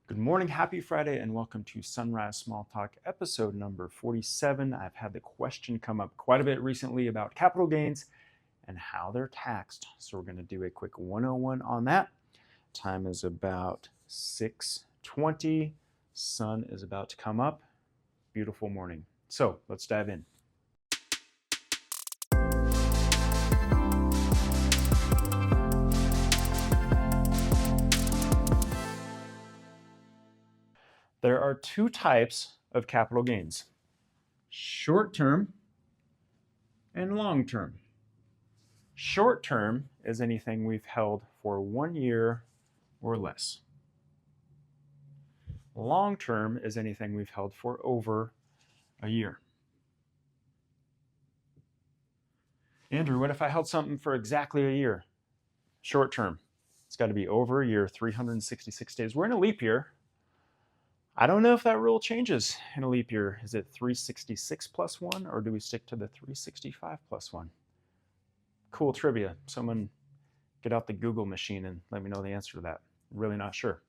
Good morning, happy Friday, and welcome to Sunrise Small Talk episode number 47. I've had the question come up quite a bit recently about capital gains and how they're taxed. So we're going to do a quick 101 on that. Time is about 6:20. Sun is about to come up. Beautiful morning. So let's dive in. There are two types of capital gains: short-term and long-term. Short-term is anything we've held for 1 year or less. Long-term is anything we've held for over a year. Andrew, what if I held something for exactly a year? Short-term. It's got to be over a year, 366 days. We're in a leap year. I don't know if that rule changes in a leap year. Is it 366 plus 1, or do we stick to the 365 plus 1? Cool trivia. Someone get out the Google machine and let me know the answer to that. Really not sure.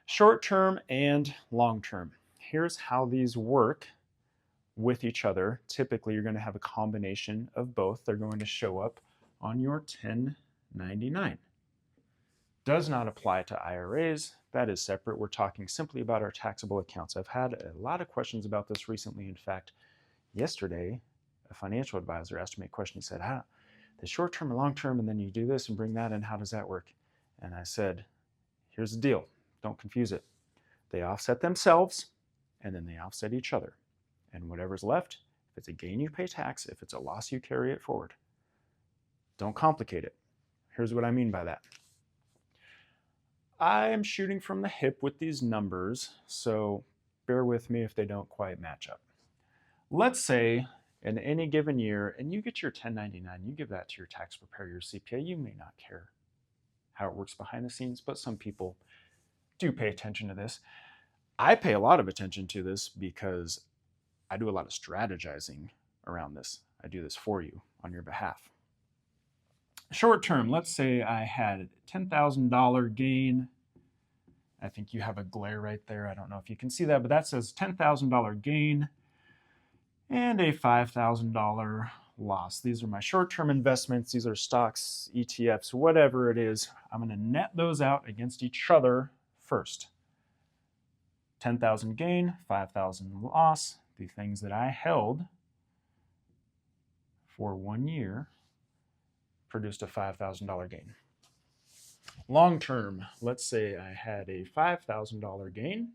Short-term and long-term. Here's how these work with each other. Typically, you're going to have a combination of both. They're going to show up on your 1099. Does not apply to IRAs. That is separate. We're talking simply about our taxable accounts. I've had a lot of questions about this recently. In fact, yesterday, a financial advisor asked me a question. He said, the short-term or long-term, and then you do this and bring that in, how does that work? And I said, here's the deal. Don't confuse it. They offset themselves, and then they offset each other. And whatever's left, if it's a gain, you pay tax. If it's a loss, you carry it forward. Don't complicate it. Here's what I mean by that. I am shooting from the hip with these numbers, so bear with me if they don't quite match up. Let's say in any given year, and you get your 1099, you give that to your tax preparer, your CPA. You may not care how it works behind the scenes, but some people do pay attention to this. I pay a lot of attention to this because I do a lot of strategizing around this. I do this for you on your behalf. Short term, let's say I had a $10,000 gain. I think you have a glare right there. I don't know if you can see that, but that says $10,000 gain and a $5,000 loss. These are my short-term investments. These are stocks, ETFs, whatever it is. I'm going to net those out against each other first. 10,000 gain, 5,000 loss. The things that I held for 1 year produced a $5,000 gain. Long term, let's say I had a $5,000 gain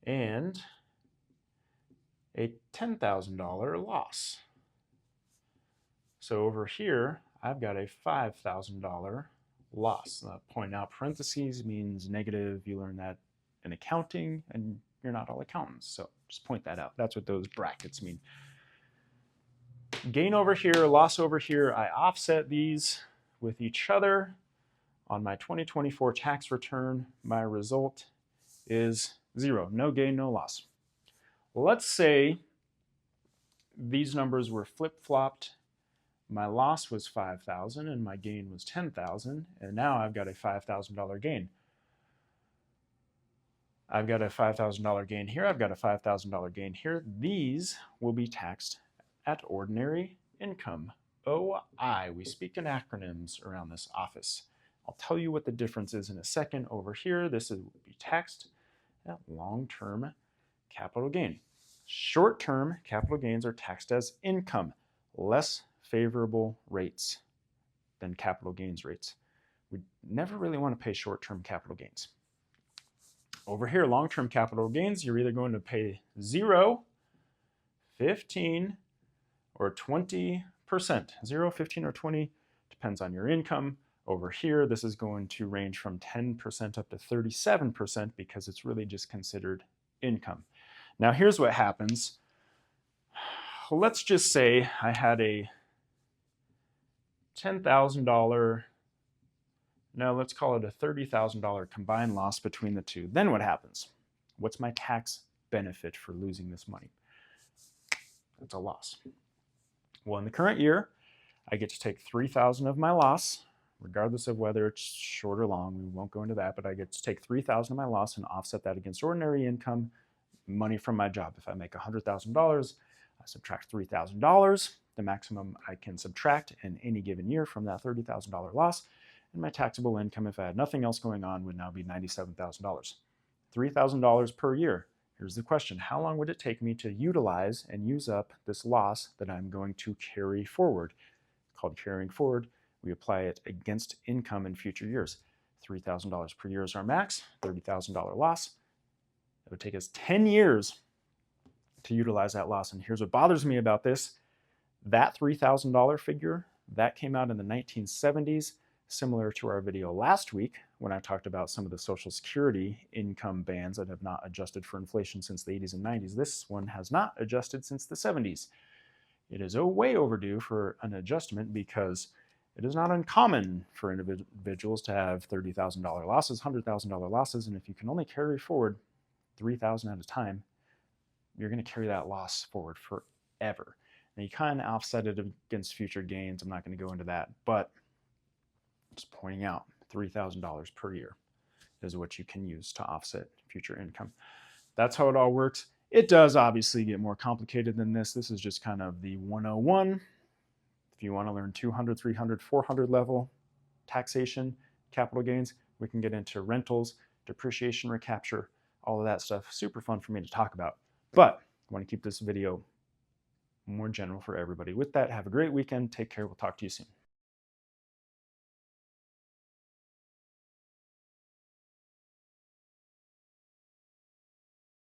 and a $10,000 loss. So over here, I've got a $5,000 loss. Point out parentheses means negative. You learn that in accounting, and you're not all accountants, so just point that out. That's what those brackets mean. Gain over here, loss over here. I offset these with each other. On my 2024 tax return, my result is 0. No gain, no loss. Let's say these numbers were flip-flopped. My loss was 5,000 and my gain was 10,000, and now I've got a $5,000 gain. I've got a $5,000 gain here. I've got a $5,000 gain here. These will be taxed at ordinary income. OI. We speak in acronyms around this office. I'll tell you what the difference is in a second. Over here, this will be taxed at long-term capital gain. Short-term capital gains are taxed as income, less favorable rates than capital gains rates. We never really want to pay short-term capital gains. Over here, long-term capital gains, you're either going to pay 0, 15, or 20%. 0, 15, or 20, depends on your income. Over here, this is going to range from 10% up to 37% because it's really just considered income. Now, here's what happens. Let's just say I had a $10,000, no, let's call it a $30,000 combined loss between the two. Then what happens? What's my tax benefit for losing this money? It's a loss. Well, in the current year, I get to take $3,000 of my loss, regardless of whether it's short or long. We won't go into that, but I get to take $3,000 of my loss and offset that against ordinary income, money from my job. If I make $100,000, I subtract $3,000, the maximum I can subtract in any given year from that $30,000 loss. And my taxable income, if I had nothing else going on, would now be $97,000. $3,000 per year. Here's the question: how long would it take me to utilize and use up this loss that I'm going to carry forward? It's called carrying forward. We apply it against income in future years. $3,000 per year is our max, $30,000 loss. It would take us 10 years to utilize that loss. And here's what bothers me about this. That $3,000 figure, that came out in the 1970s, similar to our video last week when I talked about some of the Social Security income bands that have not adjusted for inflation since the 80s and 90s. This one has not adjusted since the 70s. It is way overdue for an adjustment because it is not uncommon for individuals to have $30,000 losses, $100,000 losses, and if you can only carry forward $3,000 at a time, you're going to carry that loss forward forever. Now you kind of offset it against future gains. I'm not going to go into that, but just pointing out $3,000 per year is what you can use to offset future income. That's how it all works. It does obviously get more complicated than this. This is just kind of the 101. If you want to learn 200, 300, 400 level taxation, capital gains, we can get into rentals, depreciation recapture, all of that stuff. Super fun for me to talk about. But I want to keep this video more general for everybody. With that, have a great weekend. Take care. We'll talk to you soon.